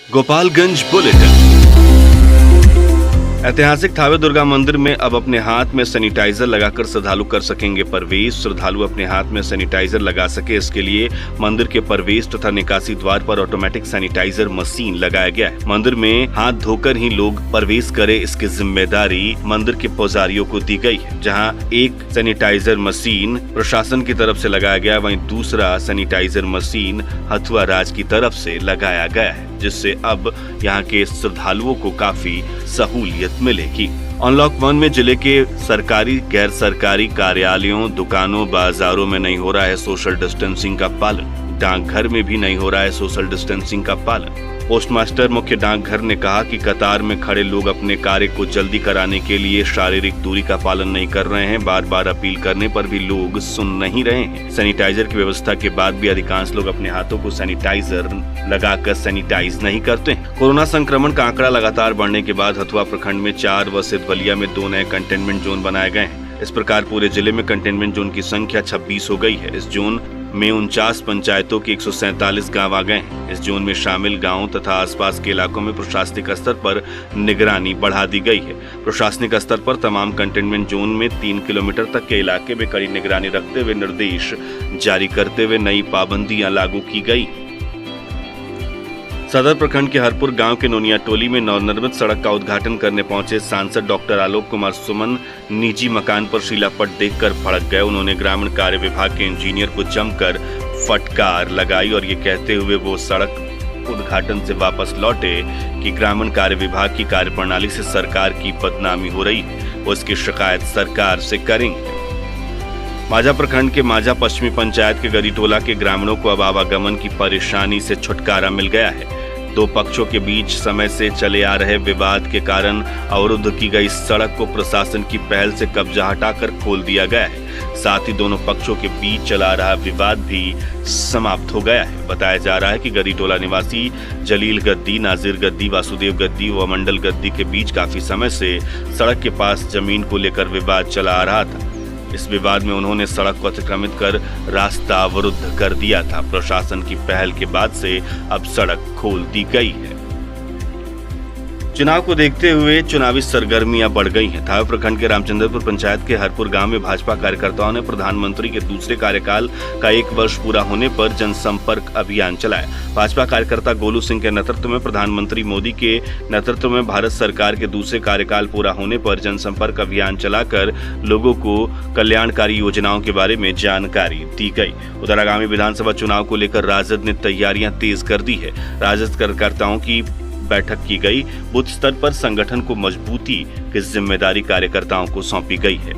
Gopalganj bulletin. ऐतिहासिक थावे दुर्गा मंदिर में अब अपने हाथ में सैनिटाइजर लगाकर श्रद्धालु कर सकेंगे प्रवेश। श्रद्धालु अपने हाथ में सैनिटाइजर लगा सके, इसके लिए मंदिर के प्रवेश तथा निकासी द्वार पर ऑटोमेटिक सैनिटाइजर मशीन लगाया गया है। मंदिर में हाथ धोकर ही लोग प्रवेश करें, इसकी जिम्मेदारी मंदिर के पुजारियों को दी गई है। जहां एक सैनिटाइजर मशीन प्रशासन की तरफ से लगाया गया, वहीं दूसरा सैनिटाइजर मशीन हथुआ राज की तरफ से लगाया गया है, जिससे अब यहाँ के श्रद्धालुओं को काफी सहूलियत मिलेगी। अनलॉक 1 में जिले के सरकारी गैर सरकारी कार्यालयों, दुकानों, बाजारों में नहीं हो रहा है सोशल डिस्टेंसिंग का पालन। डाकघर में भी नहीं हो रहा है सोशल डिस्टेंसिंग का पालन। पोस्टमास्टर मुख्य डाकघर ने कहा कि कतार में खड़े लोग अपने कार्य को जल्दी कराने के लिए शारीरिक दूरी का पालन नहीं कर रहे हैं। बार बार अपील करने पर भी लोग सुन नहीं रहे हैं। सैनिटाइजर की व्यवस्था के बाद भी अधिकांश लोग अपने हाथों को सैनिटाइजर लगाकर सैनिटाइज नहीं करते हैं। कोरोना संक्रमण का आंकड़ा लगातार बढ़ने के बाद हथुआ प्रखंड में 4 व सिद्धवलिया में 2 नए कंटेनमेंट जोन बनाए गए हैं। इस प्रकार पूरे जिले में कंटेनमेंट जोन की संख्या 26 हो गई है। इस जोन में 49 पंचायतों के 147 गांव आ गए हैं। इस जोन में शामिल गांवों तथा आसपास के इलाकों में प्रशासनिक स्तर पर निगरानी बढ़ा दी गई है। प्रशासनिक स्तर पर तमाम कंटेनमेंट जोन में 3 किलोमीटर तक के इलाके में कड़ी निगरानी रखते हुए निर्देश जारी करते हुए नई पाबंदियां लागू की गई। सदर प्रखंड के हरपुर गांव के नोनिया टोली में नवनिर्मित सड़क का उद्घाटन करने पहुंचे सांसद डॉक्टर आलोक कुमार सुमन निजी मकान पर शिलापट देखकर भड़क गए। उन्होंने ग्रामीण कार्य विभाग के इंजीनियर को जमकर फटकार लगाई और ये कहते हुए वो सड़क उद्घाटन से वापस लौटे कि ग्रामीण कार्य विभाग की कार्यप्रणाली से सरकार की बदनामी हो रही है, वो इसकी शिकायत सरकार से करेंगे। माझा प्रखंड के माझा पश्चिमी पंचायत के गरीटोला के ग्रामीणों को अब आवागमन की परेशानी से छुटकारा मिल गया है। 2 पक्षों के बीच समय से चले आ रहे विवाद के कारण अवरुद्ध की गई सड़क को प्रशासन की पहल से कब्जा हटाकर खोल दिया गया है। साथ ही दोनों पक्षों के बीच चला रहा विवाद भी समाप्त हो गया है। बताया जा रहा है कि गरीटोला निवासी जलील गद्दी, नाजिर गद्दी, वासुदेव गद्दी व मंडल गद्दी के बीच काफी समय से सड़क के पास जमीन को लेकर विवाद चला आ रहा था। इस विवाद में उन्होंने सड़क को अतिक्रमित कर रास्ता अवरुद्ध कर दिया था। प्रशासन की पहल के बाद से अब सड़क खोल दी गई है। चुनाव को देखते हुए चुनावी सरगर्मियां बढ़ गई हैं। थावे प्रखंड के रामचंद्रपुर पंचायत के हरपुर गांव में भाजपा कार्यकर्ताओं ने प्रधानमंत्री के दूसरे कार्यकाल का 1 वर्ष पूरा होने पर जनसंपर्क अभियान चलाया। भाजपा कार्यकर्ता गोलू सिंह के नेतृत्व में प्रधानमंत्री मोदी के नेतृत्व में भारत सरकार के दूसरे कार्यकाल पूरा होने पर जनसंपर्क अभियान चलाकर लोगों को कल्याणकारी योजनाओं के बारे में जानकारी दी गई। उधर आगामी विधानसभा चुनाव को लेकर राजद ने तैयारियां तेज कर दी है। राजद कार्यकर्ताओं की बैठक की गई। बूथ स्तर पर संगठन को मजबूती की जिम्मेदारी कार्यकर्ताओं को सौंपी गई है।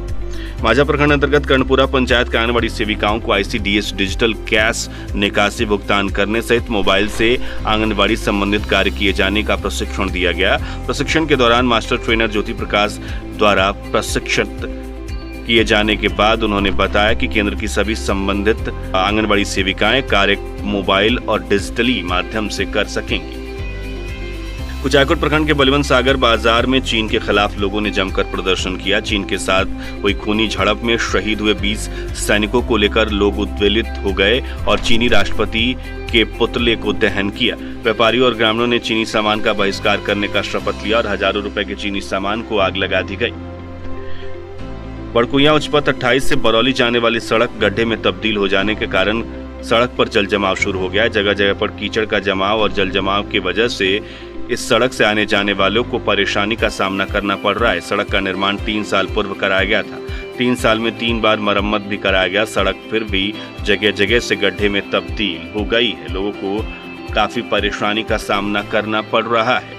माझा प्रखंड अंतर्गत कर्णपुरा पंचायत के आंगनबाड़ी सेविकाओं को ICDS डिजिटल कैश निकासी भुगतान करने सहित मोबाइल से आंगनबाड़ी संबंधित कार्य किए जाने का प्रशिक्षण दिया गया। प्रशिक्षण के दौरान मास्टर ट्रेनर ज्योति प्रकाश द्वारा प्रशिक्षित किए जाने के बाद उन्होंने बताया कि केंद्र की सभी संबंधित आंगनबाड़ी सेविकाएं कार्य मोबाइल और डिजिटली माध्यम से कर सकेंगी। कुचायकोट प्रखंड के बलवंत सागर बाजार में चीन के खिलाफ लोगों ने जमकर प्रदर्शन किया। चीन के साथ हुई खूनी झड़प में शहीद हुए 20 सैनिकों को लेकर लोग उद्वेलित हो गए और चीनी राष्ट्रपति के पुतले को दहन किया। व्यापारियों और ग्रामीणों ने चीनी सामान का बहिष्कार करने का शपथ लिया और हजारों रुपए के चीनी सामान को आग लगा दी गई। बड़कुइया उच्चपथ 28 से बरौली जाने वाली सड़क गड्ढे में तब्दील हो जाने के कारण सड़क पर जल जमाव शुरू हो गया। जगह जगह पर कीचड़ का जमाव और जल जमाव की वजह से इस सड़क से आने जाने वालों को परेशानी का सामना करना पड़ रहा है। सड़क का निर्माण 3 साल पूर्व कराया गया था। 3 साल में 3 बार मरम्मत भी कराया गया। सड़क फिर भी जगह जगह से गड्ढे में तब्दील हो गई है। लोगों को काफी परेशानी का सामना करना पड़ रहा है।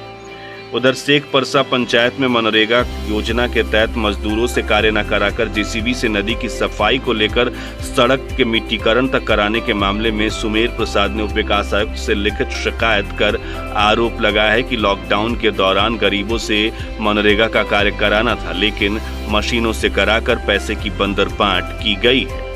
उधर शेख परसा पंचायत में मनरेगा योजना के तहत मजदूरों से कार्य न कराकर JCB से नदी की सफाई को लेकर सड़क के मिट्टीकरण तक कराने के मामले में सुमेर प्रसाद ने उप विकास आयुक्त से लिखित शिकायत कर आरोप लगाया है कि लॉकडाउन के दौरान गरीबों से मनरेगा का कार्य कराना था, लेकिन मशीनों से कराकर पैसे की बंदरबांट की गई है।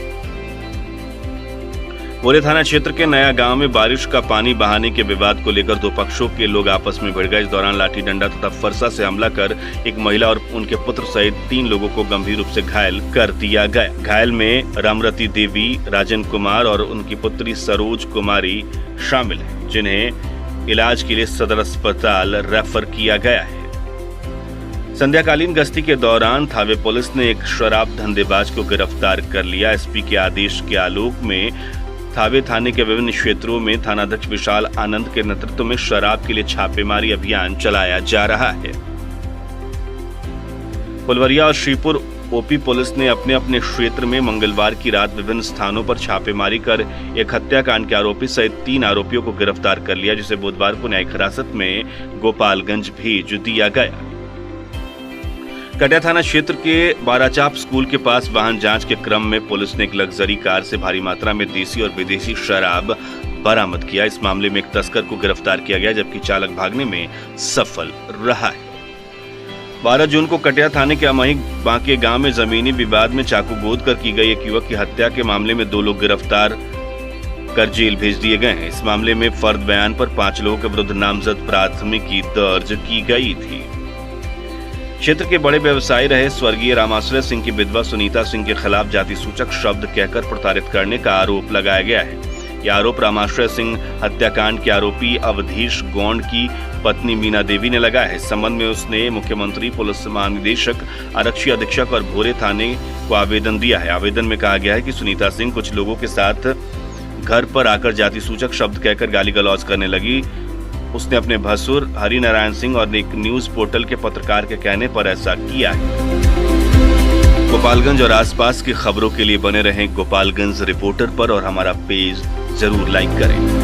बोरे थाना क्षेत्र के नया गांव में बारिश का पानी बहाने के विवाद को लेकर 2 पक्षों के लोग आपस में भिड़ गए। इस दौरान लाठी डंडा तथा फरसा से हमला कर एक महिला और उनके पुत्र सहित 3 लोगों को गंभीर रूप से घायल कर दिया गया। घायल में रामरती देवी, राजन कुमार और उनकी पुत्री सरोज कुमारी शामिल हैं, जिन्हें इलाज के लिए सदर अस्पताल रेफर किया गया है। संध्याकालीन गश्ती के दौरान थावे पुलिस ने एक शराब धंधेबाज को गिरफ्तार कर लिया। एसपी के आदेश के आलोक में थावे थाने के विभिन्न क्षेत्रों में थानाध्यक्ष विशाल आनंद के नेतृत्व में शराब के लिए छापेमारी अभियान चलाया जा रहा है। फुलवरिया और श्रीपुर ओपी पुलिस ने अपने अपने क्षेत्र में मंगलवार की रात विभिन्न स्थानों पर छापेमारी कर एक हत्याकांड के आरोपी सहित 3 आरोपियों को गिरफ्तार कर लिया, जिसे बुधवार को न्यायिक हिरासत में गोपालगंज भेज दिया गया। कटिया थाना क्षेत्र के बाराचाप स्कूल के पास वाहन जांच के क्रम में पुलिस ने एक लग्जरी कार से भारी मात्रा में देसी और विदेशी शराब बरामद किया। इस मामले में एक तस्कर को गिरफ्तार किया गया, जबकि चालक भागने में सफल रहा है। 12 जून को कटिया थाने के अमही बांके गांव में जमीनी विवाद में चाकू गोद कर की गई एक युवक की हत्या के मामले में 2 लोग गिरफ्तार कर जेल भेज दिए गए हैं। इस मामले में फर्द बयान पर 5 लोगों के विरुद्ध नामजद प्राथमिकी दर्ज की गई थी। क्षेत्र के बड़े व्यवसायी रहे स्वर्गीय रामाश्रय सिंह की विधवा सुनीता सिंह के खिलाफ जाति सूचक शब्द कहकर प्रताड़ित करने का आरोप लगाया गया है। यह आरोप रामाश्रय सिंह हत्याकांड के आरोपी अवधीश गौंड की पत्नी मीना देवी ने लगाया है। इस संबंध में उसने मुख्यमंत्री, पुलिस महानिदेशक, आरक्षी अधीक्षक और भोरे थाने को आवेदन दिया है। आवेदन में कहा गया है कि सुनीता सिंह कुछ लोगों के साथ घर पर आकर जाति सूचक शब्द कहकर गाली गलौज करने लगी। उसने अपने भसुर हरिनारायण सिंह और एक न्यूज पोर्टल के पत्रकार के कहने पर ऐसा किया है। गोपालगंज और आसपास की खबरों के लिए बने रहें गोपालगंज रिपोर्टर पर और हमारा पेज जरूर लाइक करें।